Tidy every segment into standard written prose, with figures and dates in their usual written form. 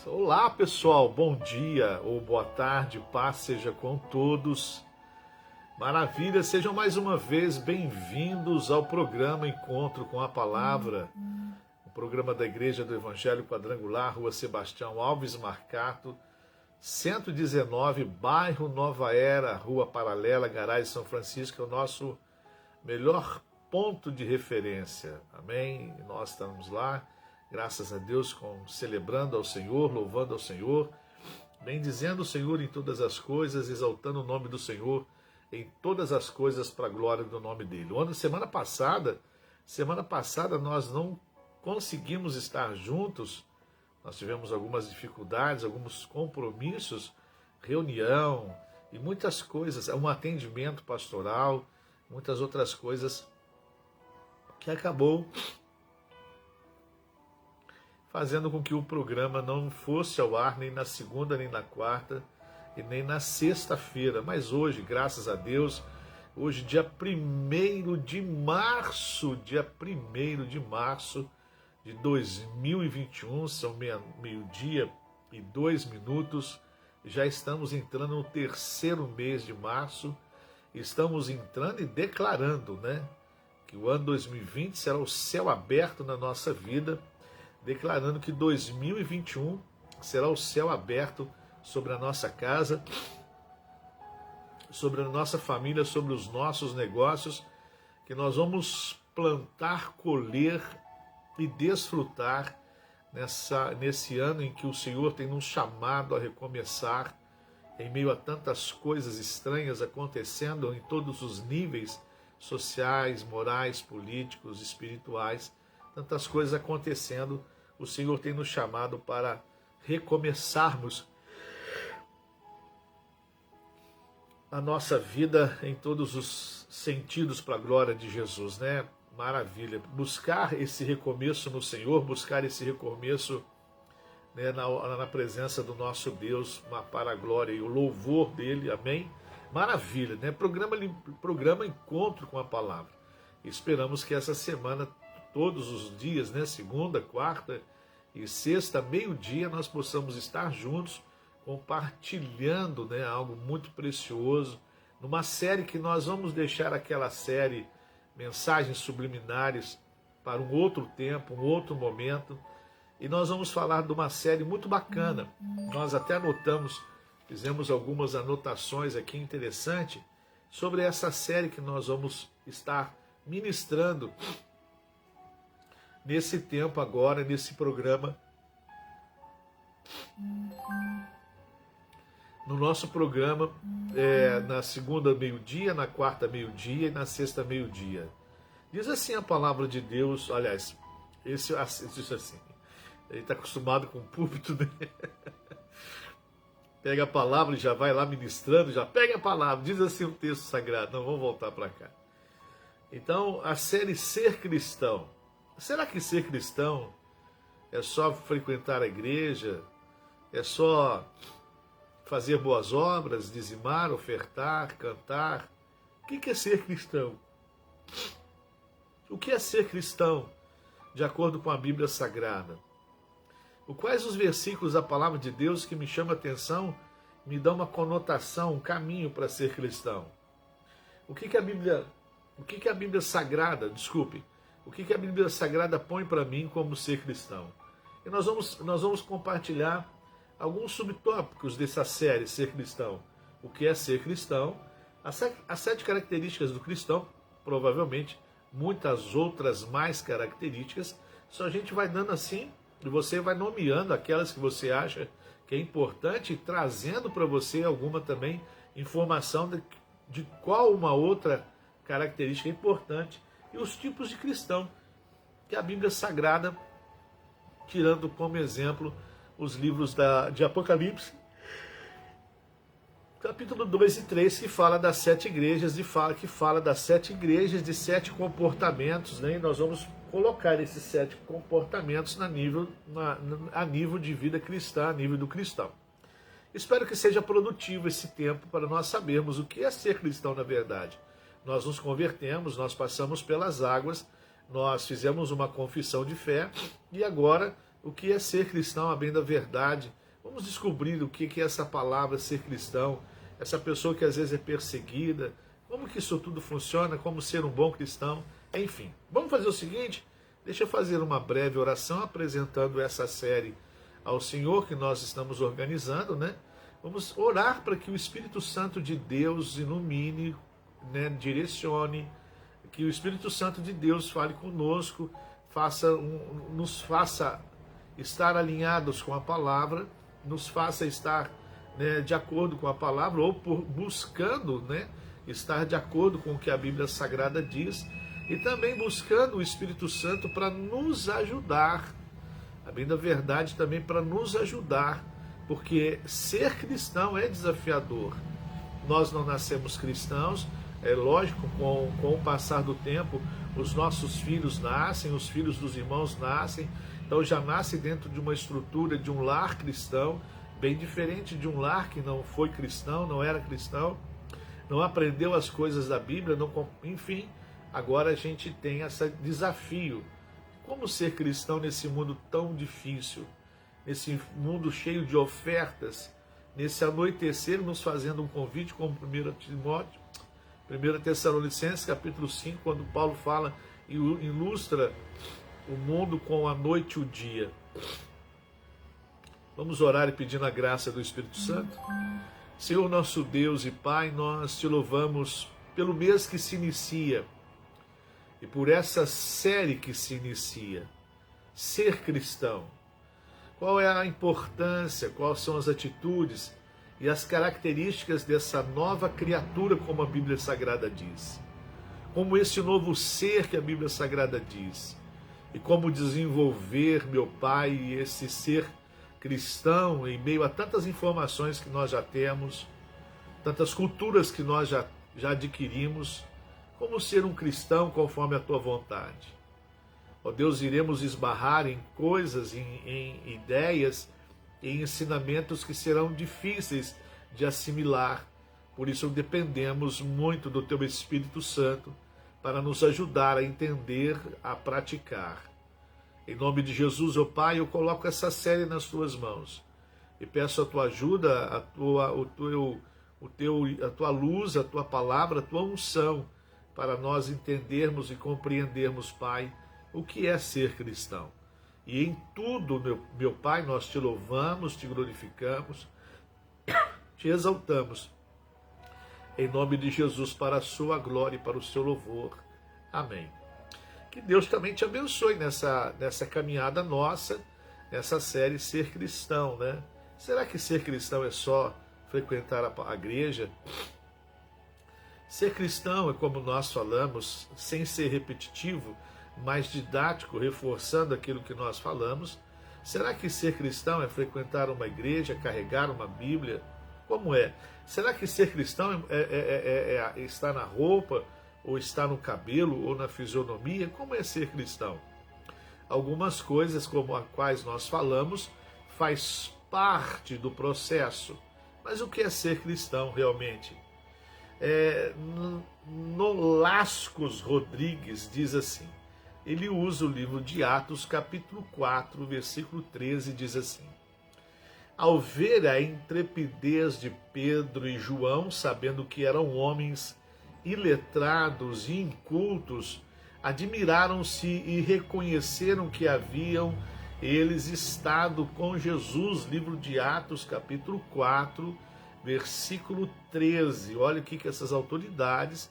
Olá pessoal, bom dia ou boa tarde, paz seja com todos. Maravilha, sejam mais uma vez bem-vindos ao programa Encontro com a Palavra, o programa da Igreja do Evangelho Quadrangular, Rua Sebastião Alves Marcato, 119, bairro Nova Era, Rua Paralela, Garais, São Francisco, é o nosso melhor ponto de referência, amém? E nós estamos lá, graças a Deus, celebrando ao Senhor, louvando ao Senhor, bendizendo o Senhor em todas as coisas, exaltando o nome do Senhor em todas as coisas para a glória do nome dele. Semana passada nós não conseguimos estar juntos, nós tivemos algumas dificuldades, alguns compromissos, reunião e muitas coisas, um atendimento pastoral, muitas outras coisas que acabou fazendo com que o programa não fosse ao ar nem na segunda, nem na quarta e nem na sexta-feira. Mas hoje, graças a Deus, hoje dia 1º de março de 2021, são meio-dia e 2 minutos, já estamos entrando no terceiro mês de março, estamos entrando e declarando, que o ano 2020 será o céu aberto na nossa vida, declarando que 2021 será o céu aberto sobre a nossa casa, sobre a nossa família, sobre os nossos negócios, que nós vamos plantar, colher e desfrutar nesse ano em que o Senhor tem nos chamado a recomeçar, em meio a tantas coisas estranhas acontecendo em todos os níveis sociais, morais, políticos, espirituais, tantas coisas acontecendo. O Senhor tem nos chamado para recomeçarmos a nossa vida em todos os sentidos para a glória de Jesus, Maravilha. Buscar esse recomeço no Senhor, buscar esse recomeço na presença do nosso Deus, para a glória e o louvor dele, amém? Maravilha, Programa Encontro com a Palavra. Esperamos que essa semana, todos os dias, segunda, quarta e sexta, meio-dia, nós possamos estar juntos, compartilhando algo muito precioso, numa série que nós vamos deixar aquela série Mensagens Subliminares para um outro tempo, um outro momento, e nós vamos falar de uma série muito bacana. Nós até anotamos, fizemos algumas anotações aqui interessantes sobre essa série que nós vamos estar ministrando nesse tempo agora, nesse programa. No nosso programa, na segunda meio-dia, na quarta meio-dia e na sexta meio-dia. Diz assim a palavra de Deus, aliás, isso assim, ele está acostumado com o púlpito, Pega a palavra e já vai lá ministrando, já pega a palavra, diz assim o texto sagrado. Não, vamos voltar para cá. Então, a série Ser Cristão. Será que ser cristão é só frequentar a igreja? É só fazer boas obras, dizimar, ofertar, cantar? O que é ser cristão? O que é ser cristão, de acordo com a Bíblia Sagrada? Quais os versículos da Palavra de Deus que me chamam a atenção, me dão uma conotação, um caminho para ser cristão? O que a Bíblia Sagrada, o que a Bíblia Sagrada põe para mim como ser cristão? E nós vamos compartilhar alguns subtópicos dessa série Ser Cristão. O que é ser cristão? As 7 características do cristão, provavelmente muitas outras mais características, só a gente vai dando assim, e você vai nomeando aquelas que você acha que é importante e trazendo para você alguma também informação de qual uma outra característica importante e os tipos de cristão que a Bíblia Sagrada, tirando como exemplo os livros de Apocalipse, capítulo 2 e 3, que fala das 7 igrejas, que fala das 7 igrejas, de 7 comportamentos, E nós vamos colocar esses 7 comportamentos a nível de vida cristã, a nível do cristão. Espero que seja produtivo esse tempo para nós sabermos o que é ser cristão na verdade. Nós nos convertemos, nós passamos pelas águas, nós fizemos uma confissão de fé e agora o que é ser cristão, a bem da verdade. Vamos descobrir o que é essa palavra ser cristão, essa pessoa que às vezes é perseguida, como que isso tudo funciona, como ser um bom cristão, enfim. Vamos fazer o seguinte, deixa eu fazer uma breve oração apresentando essa série ao Senhor que nós estamos organizando, né? Vamos orar para que o Espírito Santo de Deus ilumine, né, direcione, que o Espírito Santo de Deus fale conosco, nos faça estar alinhados com a palavra, nos faça estar, né, de acordo com a palavra, ou buscando, né, estar de acordo com o que a Bíblia Sagrada diz, e também buscando o Espírito Santo para nos ajudar, a bem da verdade também para nos ajudar, porque ser cristão é desafiador. Nós não nascemos cristãos, é lógico, com o passar do tempo, os nossos filhos nascem, os filhos dos irmãos nascem, então já nasce dentro de uma estrutura de um lar cristão, bem diferente de um lar que não foi cristão, não era cristão, não aprendeu as coisas da Bíblia, enfim, agora a gente tem esse desafio. Como ser cristão nesse mundo tão difícil, nesse mundo cheio de ofertas, nesse anoitecer nos fazendo um convite, como 1 Tessalonicenses capítulo 5, quando Paulo fala e ilustra o mundo com a noite e o dia. Vamos orar e pedir a graça do Espírito Santo. Senhor nosso Deus e Pai, nós te louvamos pelo mês que se inicia e por essa série que se inicia, ser cristão. Qual é a importância, quais são as atitudes e as características dessa nova criatura, como a Bíblia Sagrada diz. Como esse novo ser que a Bíblia Sagrada diz. E como desenvolver, meu Pai, esse ser cristão em meio a tantas informações que nós já temos, tantas culturas que nós já adquirimos. Como ser um cristão conforme a Tua vontade. Ó Deus, iremos esbarrar em coisas, em ideias, em ensinamentos que serão difíceis de assimilar. Por isso dependemos muito do Teu Espírito Santo para nos ajudar a entender, a praticar. Em nome de Jesus, ó Pai, eu coloco essa série nas Tuas mãos e peço a Tua ajuda, a Tua luz, a Tua palavra, a Tua unção, para nós entendermos e compreendermos, Pai, o que é ser cristão. E em tudo, meu Pai, nós te louvamos, te glorificamos, te exaltamos, em nome de Jesus, para a sua glória e para o seu louvor. Amém. Que Deus também te abençoe nessa caminhada nossa, nessa série Ser Cristão, né? Será que ser cristão é só frequentar a igreja? Ser cristão é, como nós falamos, sem ser repetitivo, mais didático, reforçando aquilo que nós falamos. Será que ser cristão é frequentar uma igreja, carregar uma Bíblia? Como é? Será que ser cristão é estar na roupa, ou estar no cabelo, ou na fisionomia? Como é ser cristão? Algumas coisas, como as quais nós falamos, faz parte do processo. Mas o que é ser cristão realmente? Nolascos Rodrigues diz assim, ele usa o livro de Atos, capítulo 4, versículo 13, diz assim: ao ver a intrepidez de Pedro e João, sabendo que eram homens iletrados e incultos, admiraram-se e reconheceram que haviam eles estado com Jesus. Livro de Atos, capítulo 4, versículo 13. Olha o que essas autoridades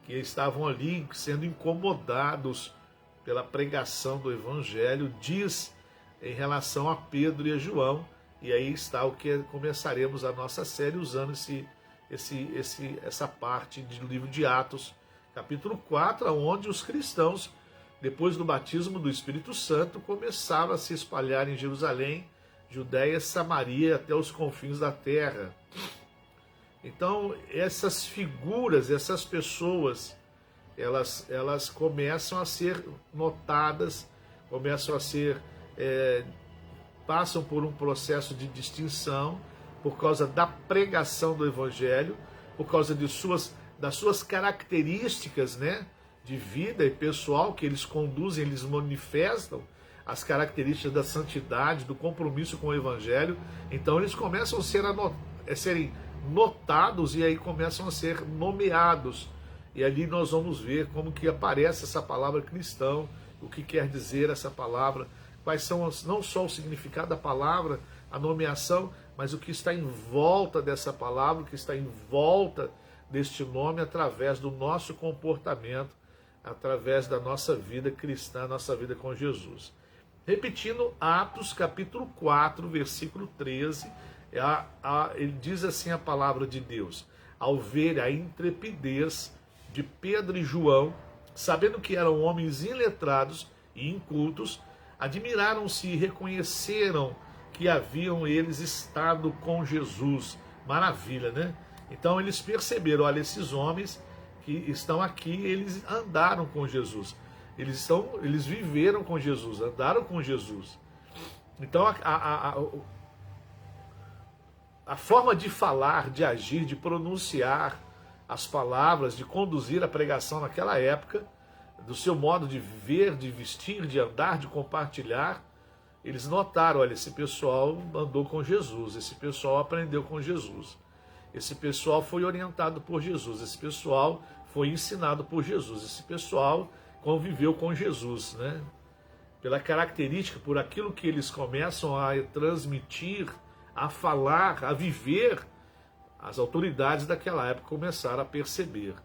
que estavam ali sendo incomodados pela pregação do Evangelho diz em relação a Pedro e a João. E aí está o que começaremos a nossa série usando essa parte do livro de Atos, capítulo 4, onde os cristãos, depois do batismo do Espírito Santo, começaram a se espalhar em Jerusalém, Judéia, Samaria, até os confins da terra. Então, essas figuras, essas pessoas, elas começam a ser notadas, começam a ser, passam por um processo de distinção por causa da pregação do Evangelho, por causa das suas características, né, de vida e pessoal que eles conduzem, eles manifestam as características da santidade, do compromisso com o Evangelho. Então eles começam a serem notados e aí começam a ser nomeados. E ali nós vamos ver como que aparece essa palavra cristão, o que quer dizer essa palavra, quais são não só o significado da palavra, a nomeação, mas o que está em volta dessa palavra, o que está em volta deste nome através do nosso comportamento, através da nossa vida cristã, nossa vida com Jesus. Repetindo, Atos capítulo 4, versículo 13, ele diz assim a palavra de Deus: ao ver a intrepidez de Pedro e João, sabendo que eram homens iletrados e incultos, admiraram-se e reconheceram que haviam eles estado com Jesus. Maravilha, né? Então eles perceberam, olha, esses homens que estão aqui, eles andaram com Jesus. Eles viveram com Jesus, andaram com Jesus. Então a forma de falar, de agir, de pronunciar as palavras, de conduzir a pregação naquela época, do seu modo de viver, de vestir, de andar, de compartilhar, eles notaram, olha, esse pessoal andou com Jesus, esse pessoal aprendeu com Jesus, esse pessoal foi orientado por Jesus, esse pessoal foi ensinado por Jesus, esse pessoal conviveu com Jesus, né? Pela característica, por aquilo que eles começam a transmitir, a falar, a viver, as autoridades daquela época começaram a perceber.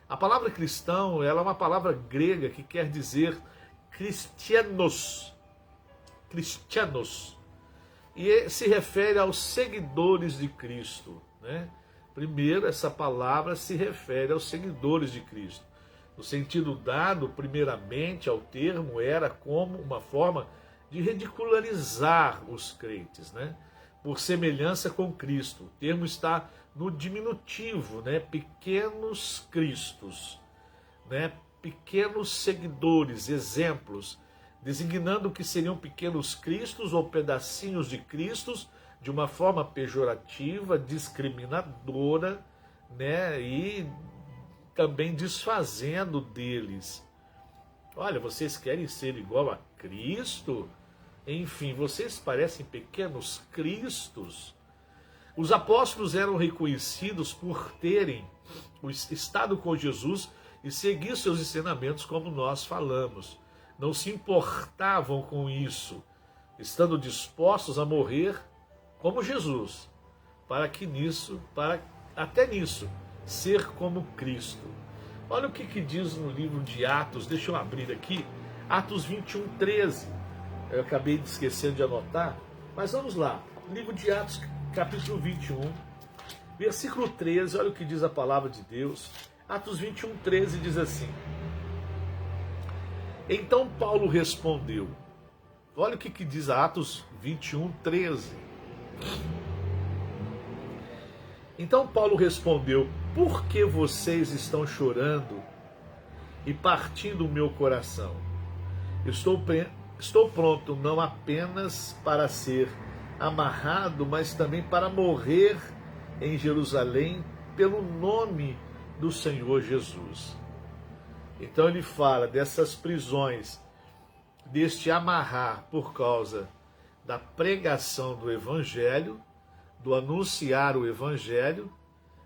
A palavra cristão, ela é uma palavra grega que quer dizer cristianos. Cristianos. E se refere aos seguidores de Cristo, né? Primeiro, essa palavra se refere aos seguidores de Cristo. No sentido dado, primeiramente, ao termo, era como uma forma de ridicularizar os crentes, né? Por semelhança com Cristo. O termo está no diminutivo, né? Pequenos cristos, né? Pequenos seguidores, exemplos, designando que seriam pequenos cristos ou pedacinhos de cristos, de uma forma pejorativa, discriminadora, né? E também desfazendo deles. Olha, vocês querem ser igual a Cristo? Enfim, vocês parecem pequenos cristos. Os apóstolos eram reconhecidos por terem estado com Jesus e seguir seus ensinamentos, como nós falamos. Não se importavam com isso, estando dispostos a morrer como Jesus, para até nisso, ser como Cristo. Olha o que diz no livro de Atos, deixa eu abrir aqui, Atos 21, 13. Eu acabei de esquecer de anotar, mas vamos lá. Livro de Atos, capítulo 21, versículo 13, olha o que diz a palavra de Deus. Atos 21, 13 diz assim: então Paulo respondeu, olha o que diz Atos 21, 13. Então Paulo respondeu: por que vocês estão chorando e partindo o meu coração? Estou pronto não apenas para ser amarrado, mas também para morrer em Jerusalém pelo nome do Senhor Jesus. Então ele fala dessas prisões, deste amarrar por causa da pregação do Evangelho, do anunciar o Evangelho,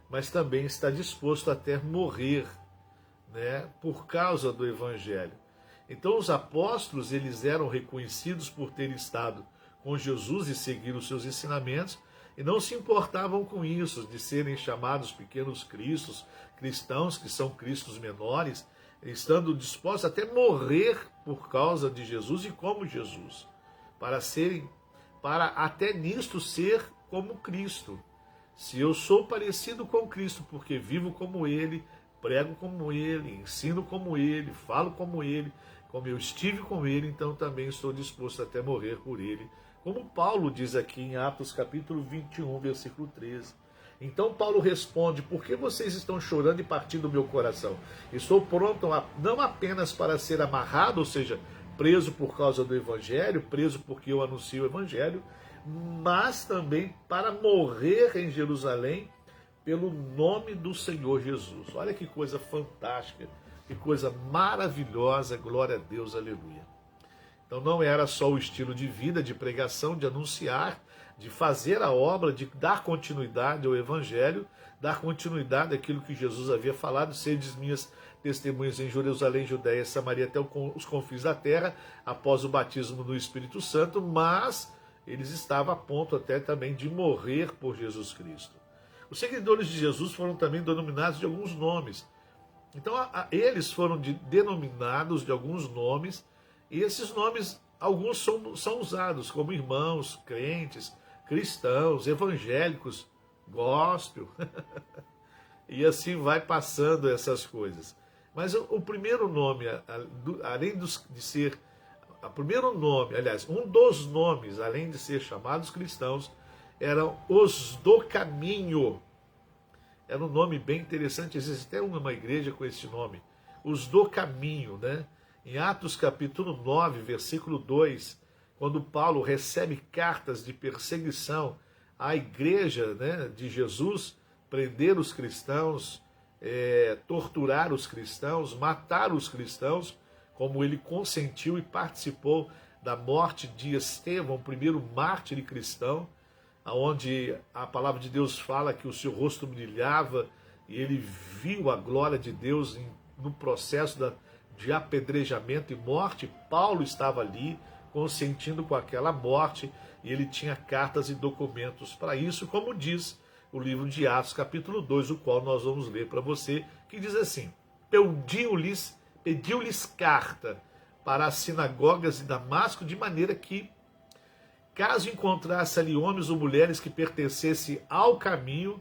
mas também está disposto até morrer, né, por causa do Evangelho. Então os apóstolos, eles eram reconhecidos por terem estado com Jesus e seguir os seus ensinamentos, e não se importavam com isso, de serem chamados pequenos cristos, cristãos que são cristos menores, estando dispostos até morrer por causa de Jesus e como Jesus, para até nisto ser como Cristo. Se eu sou parecido com Cristo, porque vivo como Ele, prego como Ele, ensino como Ele, falo como Ele, como eu estive com Ele, então também estou disposto até morrer por Ele. Como Paulo diz aqui em Atos capítulo 21, versículo 13. Então Paulo responde: por que vocês estão chorando e partindo o meu coração? Estou pronto não apenas para ser amarrado, ou seja, preso por causa do Evangelho, preso porque eu anuncio o Evangelho, mas também para morrer em Jerusalém pelo nome do Senhor Jesus. Olha que coisa fantástica, que coisa maravilhosa, glória a Deus, aleluia. Então não era só o estilo de vida, de pregação, de anunciar, de fazer a obra, de dar continuidade ao Evangelho, dar continuidade àquilo que Jesus havia falado, sedes minhas testemunhas em Jerusalém, Judéia, Samaria, até os confins da terra, após o batismo no Espírito Santo, mas eles estavam a ponto até também de morrer por Jesus Cristo. Os seguidores de Jesus foram também denominados de alguns nomes. Então eles foram denominados de alguns nomes, e esses nomes, alguns são usados como irmãos, crentes, cristãos, evangélicos, gospel, e assim vai passando essas coisas. Mas o primeiro nome, além de ser, o primeiro nome, aliás, um dos nomes, além de ser chamados cristãos, eram os do caminho. Era um nome bem interessante, existe até uma igreja com esse nome, os do caminho, né? Em Atos capítulo 9, versículo 2, quando Paulo recebe cartas de perseguição à igreja, né, de Jesus, prender os cristãos, torturar os cristãos, matar os cristãos, como ele consentiu e participou da morte de Estevão, o primeiro mártir cristão, onde a palavra de Deus fala que o seu rosto brilhava e ele viu a glória de Deus no processo de apedrejamento e morte. Paulo estava ali consentindo com aquela morte e ele tinha cartas e documentos para isso, como diz o livro de Atos capítulo 2, o qual nós vamos ler para você, que diz assim: pediu-lhes carta para as sinagogas de Damasco, de maneira que, caso encontrasse ali homens ou mulheres que pertencessem ao caminho,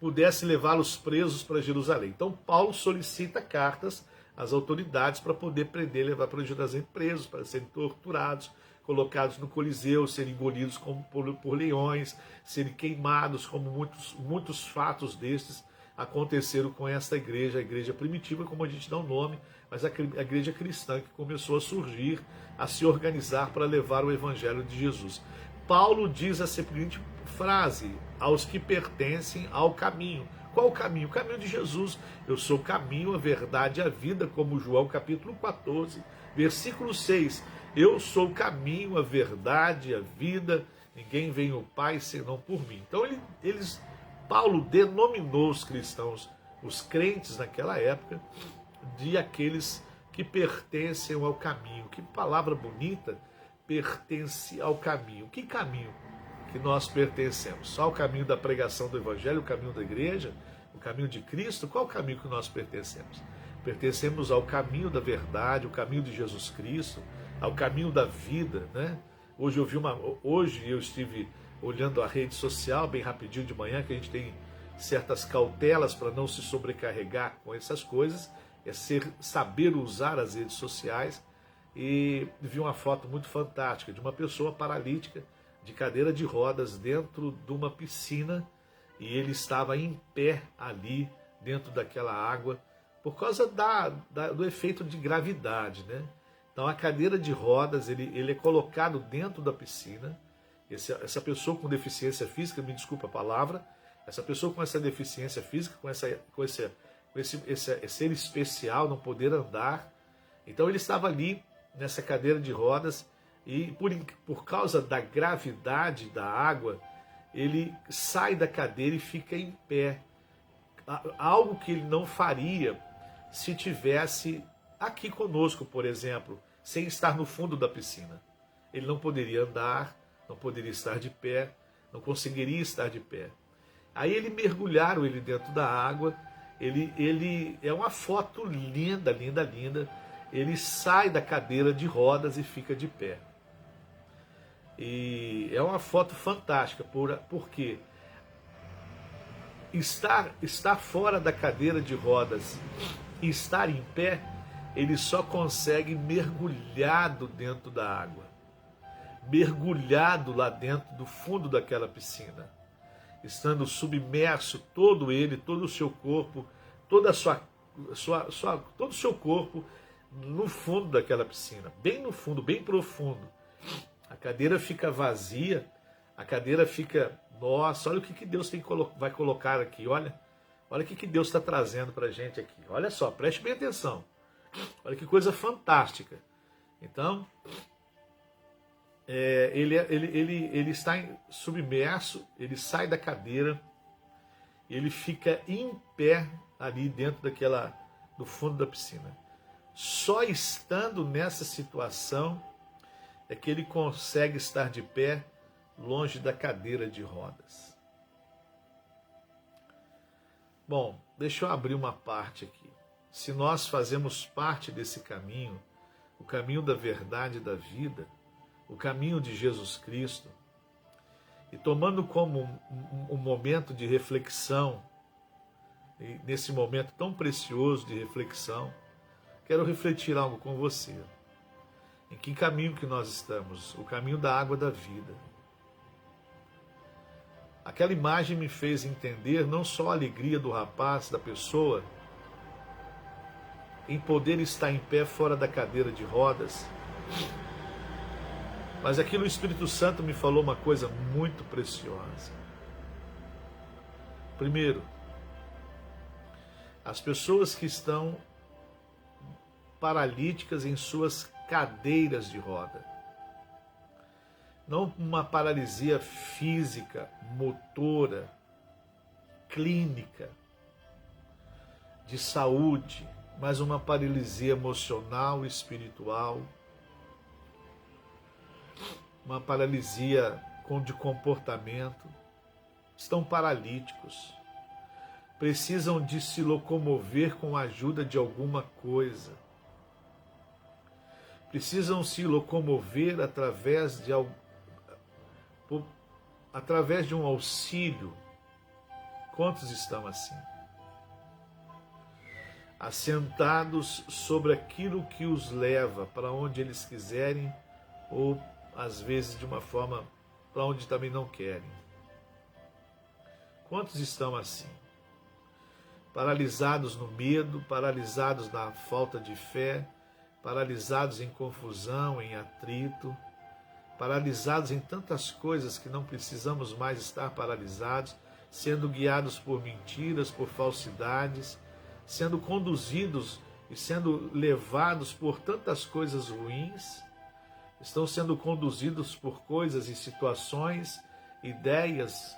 pudesse levá-los presos para Jerusalém. Então Paulo solicita cartas às autoridades para poder prender e levar para Jerusalém presos, para serem torturados, colocados no Coliseu, serem engolidos como por leões, serem queimados, como muitos fatos destes aconteceram com esta igreja, a igreja primitiva, como a gente dá o nome, mas a igreja cristã que começou a surgir, a se organizar para levar o evangelho de Jesus. Paulo diz a seguinte frase: aos que pertencem ao caminho. Qual o caminho? O caminho de Jesus. Eu sou o caminho, a verdade e a vida, como João capítulo 14, versículo 6. Eu sou o caminho, a verdade e a vida, ninguém vem ao Pai senão por mim. Então Paulo denominou os cristãos, os crentes naquela época, de aqueles que pertencem ao caminho. Que palavra bonita, pertence ao caminho. Que caminho que nós pertencemos? Só o caminho da pregação do Evangelho, o caminho da igreja, o caminho de Cristo? Qual o caminho que nós pertencemos? Pertencemos ao caminho da verdade, o caminho de Jesus Cristo, ao caminho da vida, né? Hoje eu estive olhando a rede social bem rapidinho de manhã, que a gente tem certas cautelas para não se sobrecarregar com essas coisas, saber usar as redes sociais, e vi uma foto muito fantástica de uma pessoa paralítica de cadeira de rodas dentro de uma piscina, e ele estava em pé ali dentro daquela água por causa do efeito de gravidade, né? Então a cadeira de rodas, ele é colocado dentro da piscina. Essa pessoa com deficiência física, me desculpa a palavra, essa pessoa com essa deficiência física, com esse ser especial, não poder andar, então ele estava ali nessa cadeira de rodas, e por causa da gravidade da água, ele sai da cadeira e fica em pé, algo que ele não faria se tivesse aqui conosco, por exemplo, sem estar no fundo da piscina. Ele não poderia andar, não poderia estar de pé, não conseguiria estar de pé. Aí mergulharam ele dentro da água, ele é uma foto linda, linda, linda. Ele sai da cadeira de rodas e fica de pé. E é uma foto fantástica, porque estar fora da cadeira de rodas e estar em pé, ele só consegue mergulhado dentro da água, mergulhado lá dentro do fundo daquela piscina, estando submerso todo o seu corpo, todo o seu corpo no fundo daquela piscina, bem no fundo, bem profundo. A cadeira fica vazia, a cadeira fica, nossa, olha o que Deus vai colocar aqui, olha o que Deus está trazendo para a gente aqui, olha só, preste bem atenção, olha que coisa fantástica. Então, ele está submerso, ele sai da cadeira, ele fica em pé ali dentro do fundo da piscina. Só estando nessa situação é que ele consegue estar de pé longe da cadeira de rodas. Bom, deixa eu abrir uma parte aqui. Se nós fazemos parte desse caminho, o caminho da verdade e da vida, o caminho de Jesus Cristo, e tomando como um momento de reflexão, e nesse momento tão precioso de reflexão, quero refletir algo com você. Em que caminho que nós estamos? O caminho da água da vida. Aquela imagem me fez entender não só a alegria do rapaz, da pessoa, em poder estar em pé fora da cadeira de rodas, mas aqui o Espírito Santo me falou uma coisa muito preciosa. Primeiro, as pessoas que estão paralíticas em suas cadeiras de roda. Não uma paralisia física, motora, clínica, de saúde, mas uma paralisia emocional, espiritual, uma paralisia de comportamento. Estão paralíticos. Precisam de se locomover com a ajuda de alguma coisa. Precisam se locomover através de um auxílio. Quantos estão assim? Assentados sobre aquilo que os leva para onde eles quiserem, ou às vezes de uma forma para onde também não querem. Quantos estão assim? Paralisados no medo, paralisados na falta de fé, paralisados em confusão, em atrito, paralisados em tantas coisas que não precisamos mais estar paralisados, sendo guiados por mentiras, por falsidades, sendo conduzidos e sendo levados por tantas coisas ruins, estão sendo conduzidos por coisas e situações, ideias,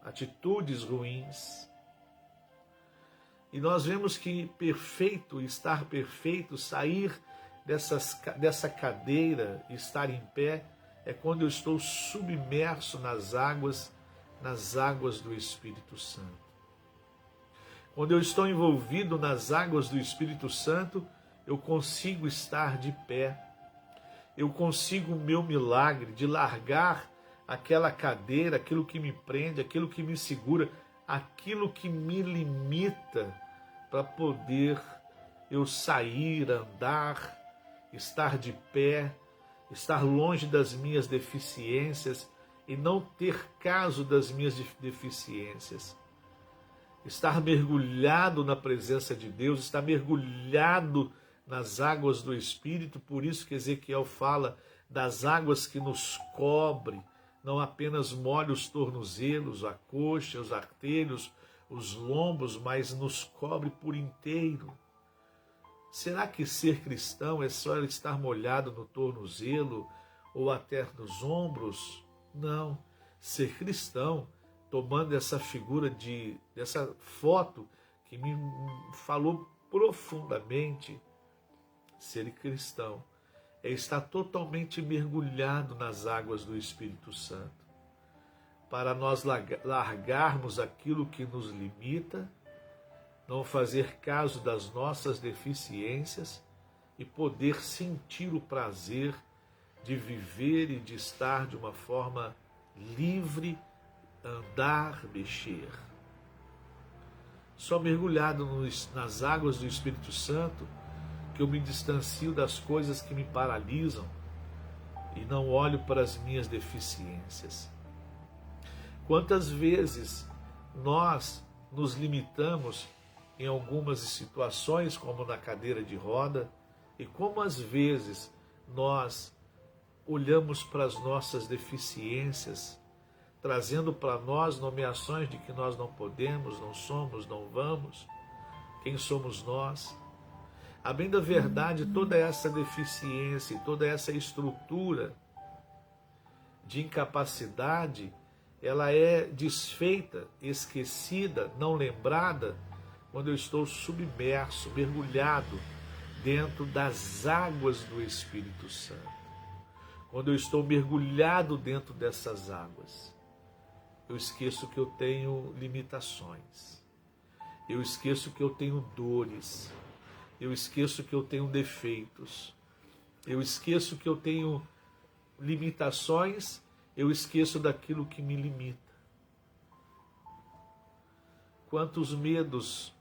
atitudes ruins. E nós vemos que estar perfeito, sair dessa cadeira e estar em pé, é quando eu estou submerso nas águas do Espírito Santo. Quando eu estou envolvido nas águas do Espírito Santo, eu consigo estar de pé. Eu consigo o meu milagre de largar aquela cadeira, aquilo que me prende, aquilo que me segura, aquilo que me limita, para poder eu sair, andar, estar de pé, estar longe das minhas deficiências e não ter caso das minhas deficiências. Estar mergulhado na presença de Deus, estar mergulhado nas águas do Espírito. Por isso que Ezequiel fala das águas que nos cobre, não apenas molha os tornozelos, a coxa, os artelhos, os lombos, mas nos cobre por inteiro. Será que ser cristão é só estar molhado no tornozelo ou até nos ombros? Não. Ser cristão, tomando essa figura dessa foto que me falou profundamente, ser cristão é estar totalmente mergulhado nas águas do Espírito Santo, para nós largarmos aquilo que nos limita, não fazer caso das nossas deficiências e poder sentir o prazer de viver e de estar de uma forma livre, andar, mexer. Só mergulhado nas águas do Espírito Santo que eu me distancio das coisas que me paralisam e não olho para as minhas deficiências. Quantas vezes nós nos limitamos em algumas situações, como na cadeira de roda, e como às vezes nós olhamos para as nossas deficiências, trazendo para nós nomeações de que nós não podemos, não somos, não vamos. Quem somos nós? A bem da verdade, toda essa deficiência, toda essa estrutura de incapacidade, ela é desfeita, esquecida, não lembrada, quando eu estou submerso, mergulhado dentro das águas do Espírito Santo. Quando eu estou mergulhado dentro dessas águas, eu esqueço que eu tenho limitações, eu esqueço que eu tenho dores, eu esqueço que eu tenho defeitos, eu esqueço que eu tenho limitações, eu esqueço daquilo que me limita. Quantos medos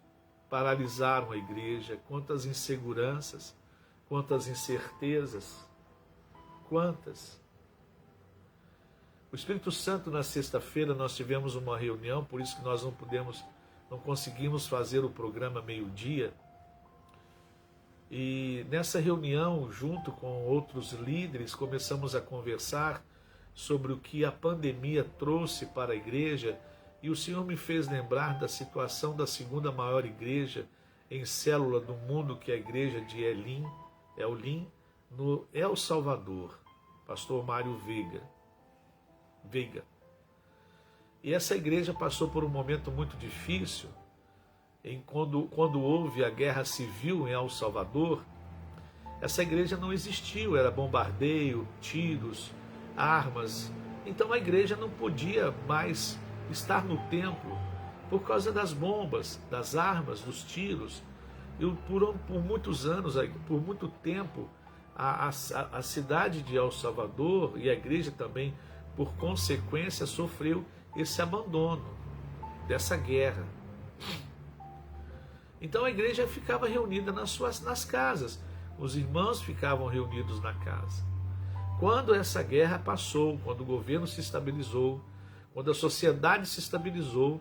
paralisaram a igreja, quantas inseguranças, quantas incertezas, quantas. O Espírito Santo, na sexta-feira, nós tivemos uma reunião, por isso que nós não conseguimos fazer o programa meio-dia. E nessa reunião, junto com outros líderes, começamos a conversar sobre o que a pandemia trouxe para a igreja, e o Senhor me fez lembrar da situação da segunda maior igreja em célula do mundo, que é a igreja de Elim, no El Salvador, pastor Mário Veiga. E essa igreja passou por um momento muito difícil, quando houve a guerra civil em El Salvador. Essa igreja não existiu, era bombardeio, tiros, armas. Então a igreja não podia mais estar no templo por causa das bombas, das armas, dos tiros. E por muitos anos, por muito tempo, a cidade de El Salvador e a igreja também, por consequência, sofreu esse abandono dessa guerra. Então a igreja ficava reunida nas casas, os irmãos ficavam reunidos na casa. Quando essa guerra passou, quando o governo se estabilizou, quando a sociedade se estabilizou,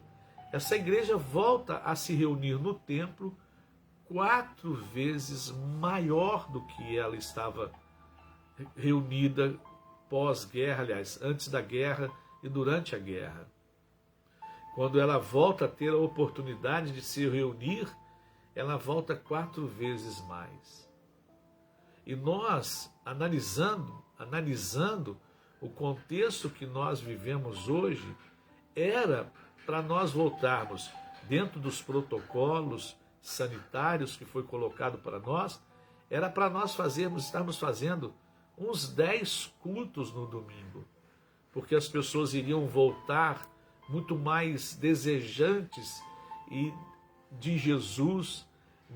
essa igreja volta a se reunir no templo 4 vezes maior do que ela estava reunida pós-guerra, aliás, antes da guerra e durante a guerra. Quando ela volta a ter a oportunidade de se reunir, ela volta 4 vezes mais. E nós, analisando o contexto que nós vivemos hoje, era para nós voltarmos dentro dos protocolos sanitários que foi colocado para nós, era para nós estarmos fazendo uns 10 cultos no domingo, porque as pessoas iriam voltar muito mais desejantes de Jesus,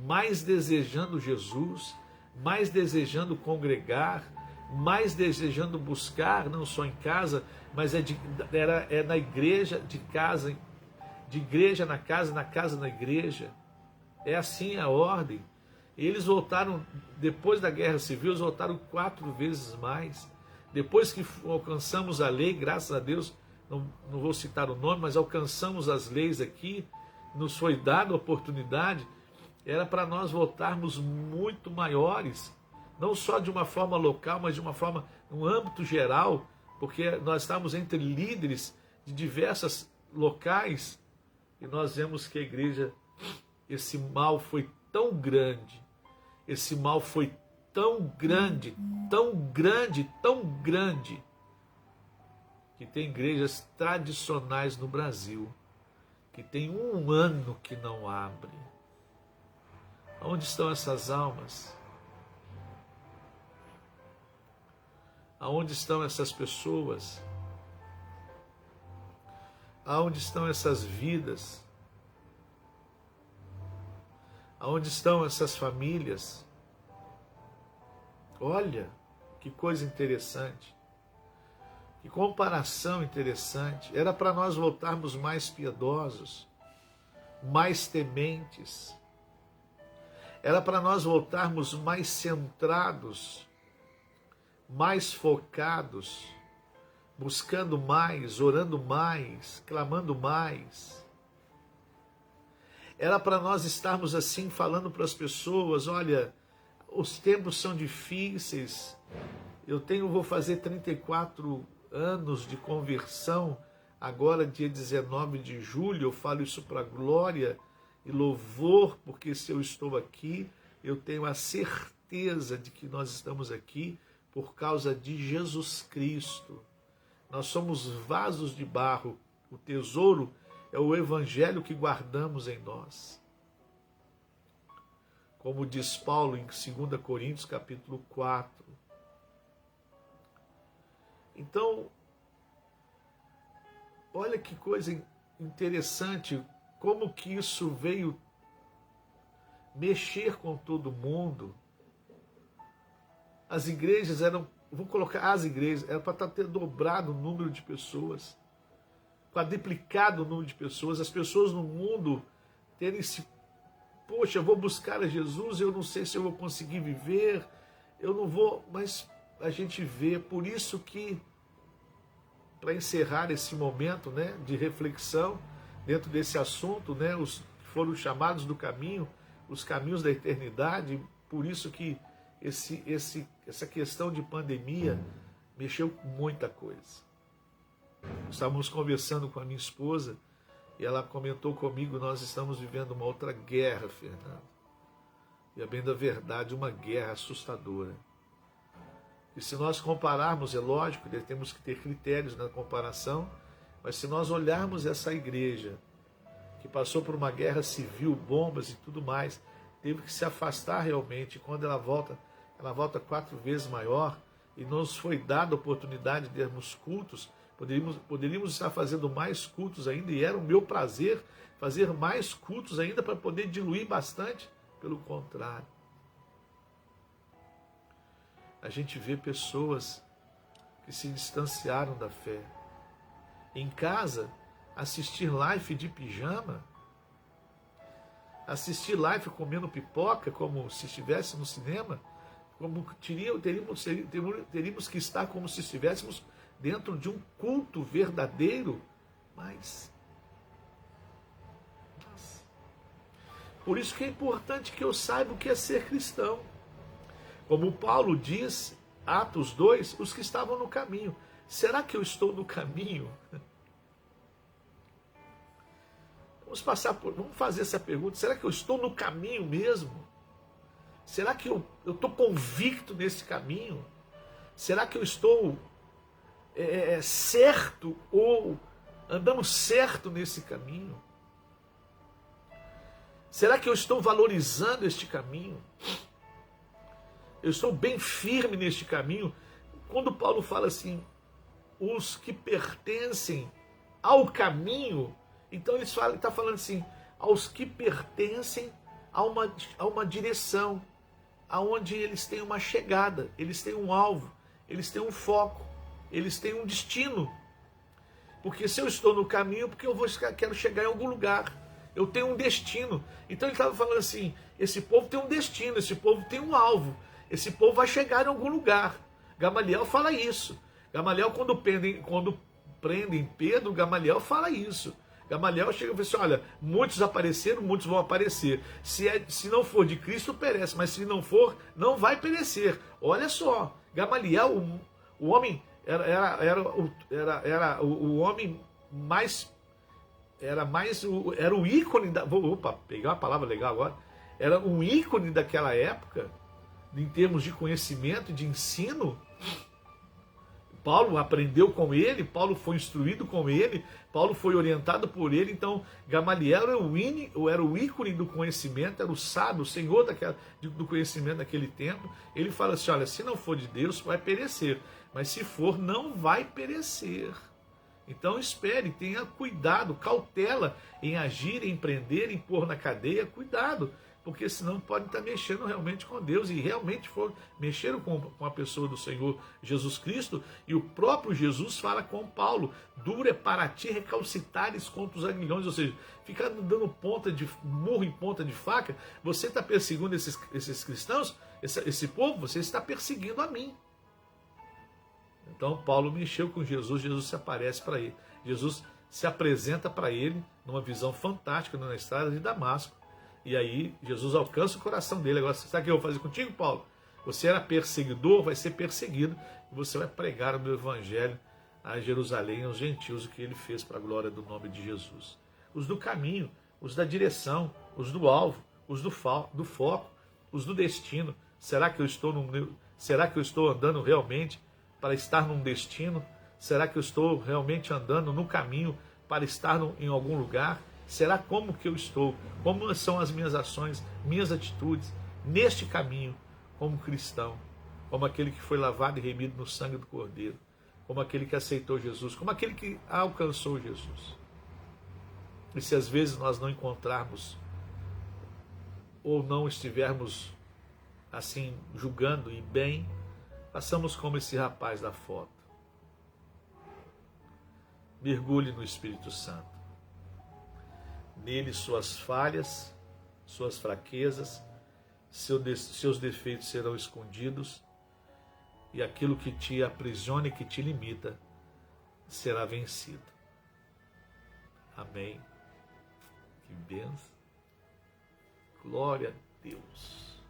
mais desejando Jesus, mais desejando congregar, mais desejando buscar, não só em casa, mas é na igreja, de igreja na casa na igreja. É assim a ordem. Eles voltaram, depois da guerra civil, eles voltaram 4 vezes mais. Depois que alcançamos a lei, graças a Deus, não vou citar o nome, mas alcançamos as leis aqui, nos foi dada a oportunidade, era para nós voltarmos muito maiores, não só de uma forma local, mas de uma forma, no âmbito geral, porque nós estamos entre líderes de diversos locais, e nós vemos que a igreja, esse mal foi tão grande, que tem igrejas tradicionais no Brasil, que tem 1 ano que não abre. Onde estão essas almas? Aonde estão essas pessoas? Aonde estão essas vidas? Aonde estão essas famílias? Olha, que coisa interessante. Que comparação interessante. Era para nós voltarmos mais piedosos, mais tementes. Era para nós voltarmos mais centrados, mais focados, buscando mais, orando mais, clamando mais. Era para nós estarmos assim falando para as pessoas: olha, os tempos são difíceis, vou fazer 34 anos de conversão, agora dia 19 de julho, eu falo isso para glória e louvor, porque se eu estou aqui, eu tenho a certeza de que nós estamos aqui por causa de Jesus Cristo. Nós somos vasos de barro. O tesouro é o evangelho que guardamos em nós. Como diz Paulo em 2 Coríntios, capítulo 4. Então, olha que coisa interessante, como que isso veio mexer com todo mundo. As igrejas eram, vou colocar as igrejas, era para ter dobrado o número de pessoas, quadriplicado o número de pessoas, as pessoas no mundo terem se, poxa, eu vou buscar a Jesus, eu não sei se eu vou conseguir viver, eu não vou, mas a gente vê, por isso que, para encerrar esse momento, né, de reflexão dentro desse assunto, né, os que foram chamados do caminho, os caminhos da eternidade, por isso que essa questão de pandemia mexeu com muita coisa. Estávamos conversando com a minha esposa e ela comentou comigo, nós estamos vivendo uma outra guerra, Fernando. E é bem da verdade, uma guerra assustadora. E se nós compararmos, é lógico, temos que ter critérios na comparação, mas se nós olharmos essa igreja que passou por uma guerra civil, bombas e tudo mais, teve que se afastar realmente, quando ela volta 4 vezes maior, e nos foi dada a oportunidade de termos cultos, poderíamos estar fazendo mais cultos ainda, e era o meu prazer fazer mais cultos ainda para poder diluir bastante, pelo contrário. A gente vê pessoas que se distanciaram da fé. Em casa, assistir live de pijama, assistir live comendo pipoca, como se estivesse no cinema, como teríamos que estar como se estivéssemos dentro de um culto verdadeiro, mas por isso que é importante que eu saiba o que é ser cristão. Como Paulo diz, Atos 2, os que estavam no caminho. Será que eu estou no caminho? Vamos fazer essa pergunta. Será que eu estou no caminho mesmo? Será que eu estou convicto nesse caminho? Será que eu estou certo ou andando certo nesse caminho? Será que eu estou valorizando este caminho? Eu estou bem firme neste caminho? Quando Paulo fala assim, os que pertencem ao caminho, então ele está falando assim, aos que pertencem a uma direção, aonde eles têm uma chegada, eles têm um alvo, eles têm um foco, eles têm um destino. Porque se eu estou no caminho, porque quero chegar em algum lugar, eu tenho um destino. Então ele estava falando assim, esse povo tem um destino, esse povo tem um alvo, esse povo vai chegar em algum lugar. Gamaliel fala isso. Gamaliel, quando prendem Pedro, Gamaliel fala isso. Gamaliel chega e fala assim, olha, muitos apareceram, muitos vão aparecer. Se não for de Cristo, perece, mas se não for, não vai perecer. Olha só, Gamaliel, o homem era o homem mais, era o ícone da, opa, pegar uma palavra legal agora, era um ícone daquela época, em termos de conhecimento, de ensino. Paulo aprendeu com ele, Paulo foi instruído com ele, Paulo foi orientado por ele. Então Gamaliel era o ícone do conhecimento, era o sábio, o senhor do conhecimento daquele tempo. Ele fala assim, olha, se não for de Deus vai perecer, mas se for não vai perecer. Então espere, tenha cuidado, cautela em agir, em prender, em pôr na cadeia, cuidado, porque senão podem estar mexendo realmente com Deus, e realmente mexeram com a pessoa do Senhor Jesus Cristo, e o próprio Jesus fala com Paulo, duro é para ti recalcitares contra os aguilhões, ou seja, ficar dando murro em ponta de faca, você está perseguindo esses cristãos, esse povo, você está perseguindo a mim. Então Paulo mexeu com Jesus, Jesus se aparece para ele, Jesus se apresenta para ele numa visão fantástica na estrada de Damasco. E aí Jesus alcança o coração dele. Agora, sabe o que eu vou fazer contigo, Paulo? Você era perseguidor, vai ser perseguido, e você vai pregar o meu evangelho a Jerusalém, aos gentios, o que ele fez para a glória do nome de Jesus. Os do caminho, os da direção, os do alvo, os do foco, os do destino. Será que eu estou andando realmente para estar num destino? Será que eu estou realmente andando no caminho para estar em algum lugar? Será como que eu estou? Como são as minhas ações, minhas atitudes neste caminho como cristão? Como aquele que foi lavado e remido no sangue do Cordeiro? Como aquele que aceitou Jesus? Como aquele que alcançou Jesus? E se às vezes nós não encontrarmos ou não estivermos assim julgando e bem, façamos como esse rapaz da foto. Mergulhe no Espírito Santo. Nele suas falhas, suas fraquezas, seus defeitos serão escondidos e aquilo que te aprisiona e que te limita será vencido. Amém. Que bênção. Glória a Deus.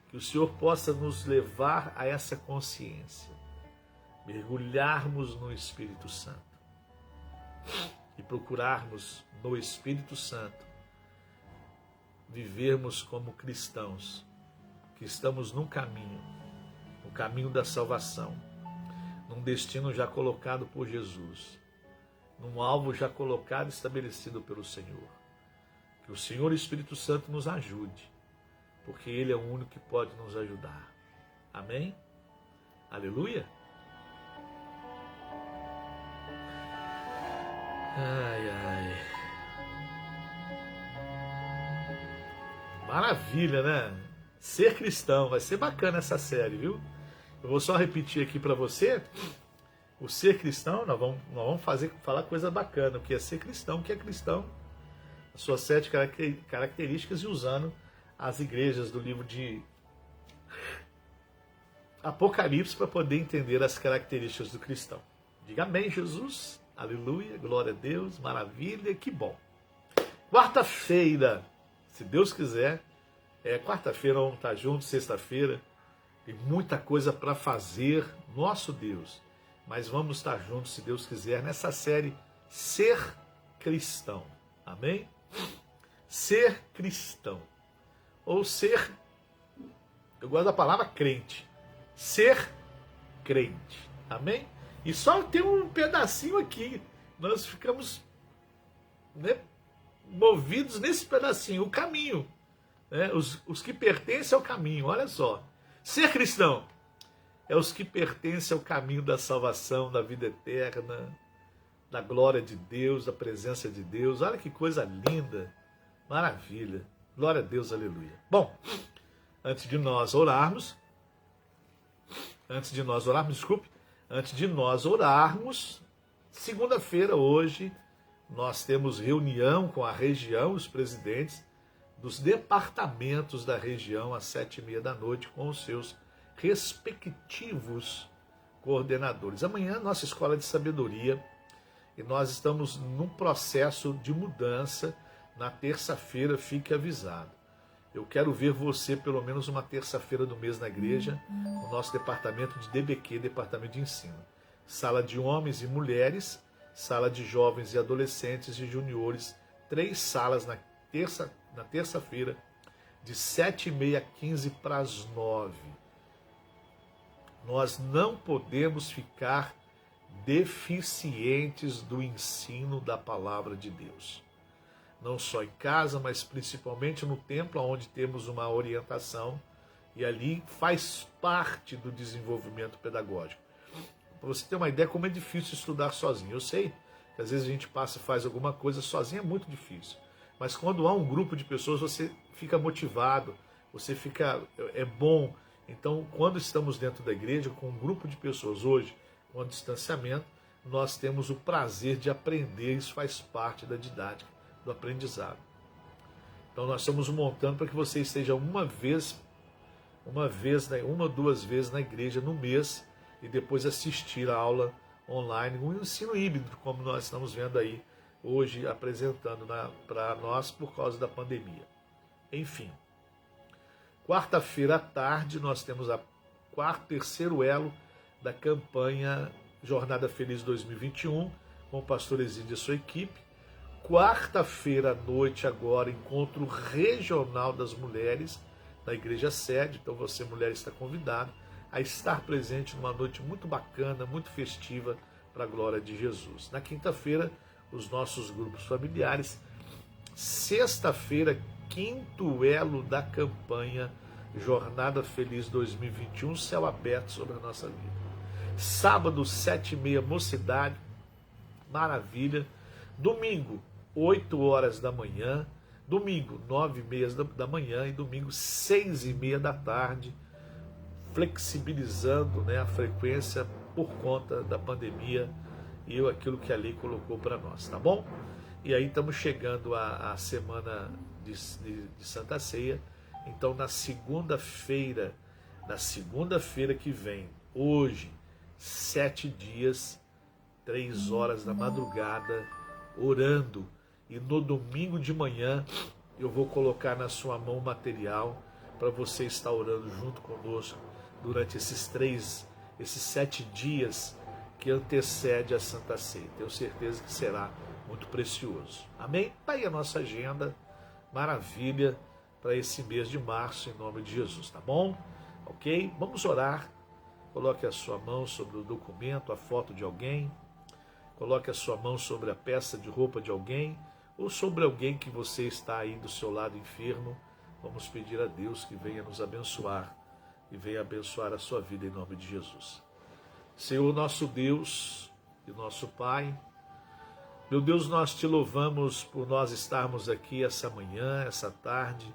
Que o Senhor possa nos levar a essa consciência. Mergulharmos no Espírito Santo. E procurarmos no Espírito Santo vivermos como cristãos, que estamos num caminho, no caminho da salvação, num destino já colocado por Jesus, num alvo já colocado e estabelecido pelo Senhor. Que o Senhor Espírito Santo nos ajude, porque Ele é o único que pode nos ajudar. Amém? Aleluia? Ai, ai. Maravilha, né? Ser cristão. Vai ser bacana essa série, viu? Eu vou só repetir aqui para você. O ser cristão, nós vamos falar coisa bacana. O que é ser cristão, o que é cristão. As suas 7 características e usando as igrejas do livro de Apocalipse para poder entender as características do cristão. Diga amém, Jesus. Aleluia, glória a Deus, maravilha, que bom. Quarta-feira, se Deus quiser, quarta-feira vamos estar juntos, sexta-feira, tem muita coisa para fazer, nosso Deus, mas vamos estar juntos, se Deus quiser, nessa série Ser Cristão, amém? Ser cristão, ou ser, eu gosto da palavra crente, ser crente, amém? E só tem um pedacinho aqui. Nós ficamos movidos nesse pedacinho, o caminho. Os que pertencem ao caminho, olha só. Ser cristão é os que pertencem ao caminho da salvação, da vida eterna, da glória de Deus, da presença de Deus. Olha que coisa linda, maravilha. Glória a Deus, aleluia. Bom, antes de nós orarmos, segunda-feira, hoje, nós temos reunião com a região, os presidentes dos departamentos da região, às 7h30 da noite, com os seus respectivos coordenadores. Amanhã, nossa escola de sabedoria, e nós estamos num processo de mudança. Na terça-feira, fique avisado. Eu quero ver você pelo menos uma terça-feira do mês na igreja, no nosso departamento de DBQ, Departamento de Ensino. Sala de homens e mulheres, sala de jovens e adolescentes e juniores, 3 salas na terça-feira, de 7h30 a 15 para as 9. Nós não podemos ficar deficientes do ensino da palavra de Deus. Não só em casa, mas principalmente no templo, onde temos uma orientação, e ali faz parte do desenvolvimento pedagógico. Para você ter uma ideia como é difícil estudar sozinho. Eu sei que às vezes a gente passa e faz alguma coisa sozinho, é muito difícil. Mas quando há um grupo de pessoas, você fica motivado, é bom. Então, quando estamos dentro da igreja, com um grupo de pessoas hoje, com o distanciamento, nós temos o prazer de aprender, isso faz parte da didática, do aprendizado. Então nós estamos montando para que você esteja uma ou 2 vezes na igreja no mês e depois assistir a aula online, um ensino híbrido, como nós estamos vendo aí hoje, apresentando para nós por causa da pandemia. Enfim, quarta-feira à tarde nós temos terceiro elo da campanha Jornada Feliz 2021, com o pastor Exídio e sua equipe. Quarta-feira à noite agora, encontro regional das mulheres na igreja sede. Então você, mulher, está convidado. a estar presente numa noite muito bacana, muito festiva, para a glória de Jesus. Na quinta-feira, os nossos grupos familiares. Sexta-feira, quinto elo da campanha Jornada Feliz 2021, céu aberto sobre a nossa vida. Sábado, 7h30, mocidade, maravilha. Domingo, 8 horas da manhã. Domingo, 9h30 da manhã. E domingo, 6h30 da tarde, flexibilizando, né, a frequência por conta da pandemia e aquilo que a lei colocou para nós, tá bom? E aí estamos chegando à semana de Santa Ceia. Então na segunda-feira que vem, hoje, 7 dias, 3 horas da madrugada, orando. E no domingo de manhã eu vou colocar na sua mão o material para você estar orando junto conosco durante esses 7 dias que antecede a Santa Ceia. Tenho certeza que será muito precioso. Amém? Está aí a nossa agenda, maravilha, para esse mês de março, em nome de Jesus, tá bom? Ok? Vamos orar. Coloque a sua mão sobre o documento, a foto de alguém. Coloque a sua mão sobre a peça de roupa de alguém, ou sobre alguém que você está aí do seu lado enfermo. Vamos pedir a Deus que venha nos abençoar e venha abençoar a sua vida em nome de Jesus. Senhor, nosso Deus e nosso Pai, meu Deus, nós te louvamos por nós estarmos aqui essa manhã, essa tarde,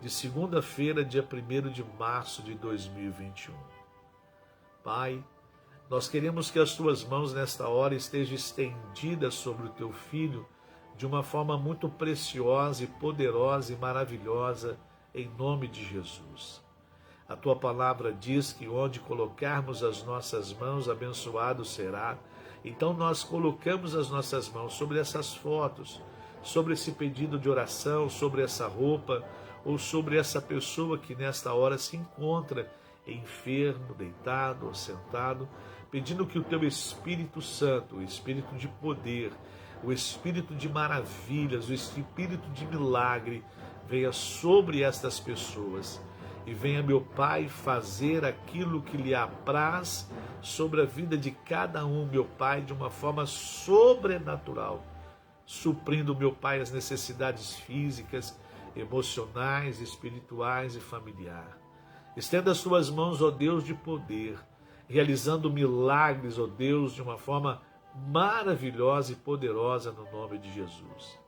de segunda-feira, dia 1º de março de 2021. Pai, nós queremos que as tuas mãos nesta hora estejam estendidas sobre o teu filho de uma forma muito preciosa e poderosa e maravilhosa, em nome de Jesus. A tua palavra diz que onde colocarmos as nossas mãos, abençoado será. Então nós colocamos as nossas mãos sobre essas fotos, sobre esse pedido de oração, sobre essa roupa, ou sobre essa pessoa que nesta hora se encontra enfermo, deitado ou sentado, pedindo que o teu Espírito Santo, o Espírito de poder, o Espírito de maravilhas, o Espírito de milagre, venha sobre estas pessoas. E venha, meu Pai, fazer aquilo que lhe apraz sobre a vida de cada um, meu Pai, de uma forma sobrenatural, suprindo, meu Pai, as necessidades físicas, emocionais, espirituais e familiares. Estenda as tuas mãos, ó Deus de poder, realizando milagres, ó Deus, de uma forma maravilhosa e poderosa no nome de Jesus.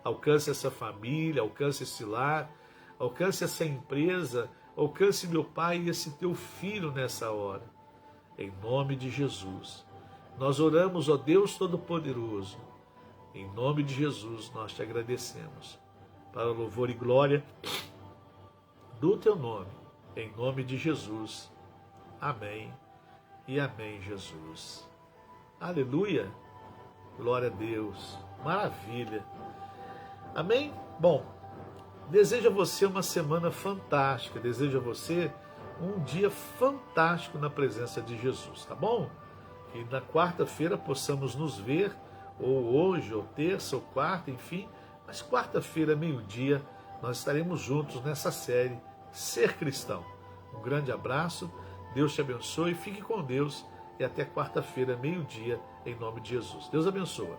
Alcance essa família, alcance esse lar, alcance essa empresa, alcance, meu Pai, esse teu filho nessa hora. Em nome de Jesus. Nós oramos, ó Deus Todo-Poderoso. Em nome de Jesus nós te agradecemos. Para louvor e glória do teu nome. Em nome de Jesus. Amém e amém, Jesus. Aleluia. Glória a Deus. Maravilha. Amém? Bom, desejo a você uma semana fantástica, desejo a você um dia fantástico na presença de Jesus, tá bom? Que na quarta-feira possamos nos ver, ou hoje, ou terça, ou quarta, enfim, mas quarta-feira, meio-dia, nós estaremos juntos nessa série Ser Cristão. Um grande abraço, Deus te abençoe, fique com Deus e até quarta-feira, meio-dia, em nome de Jesus. Deus abençoe.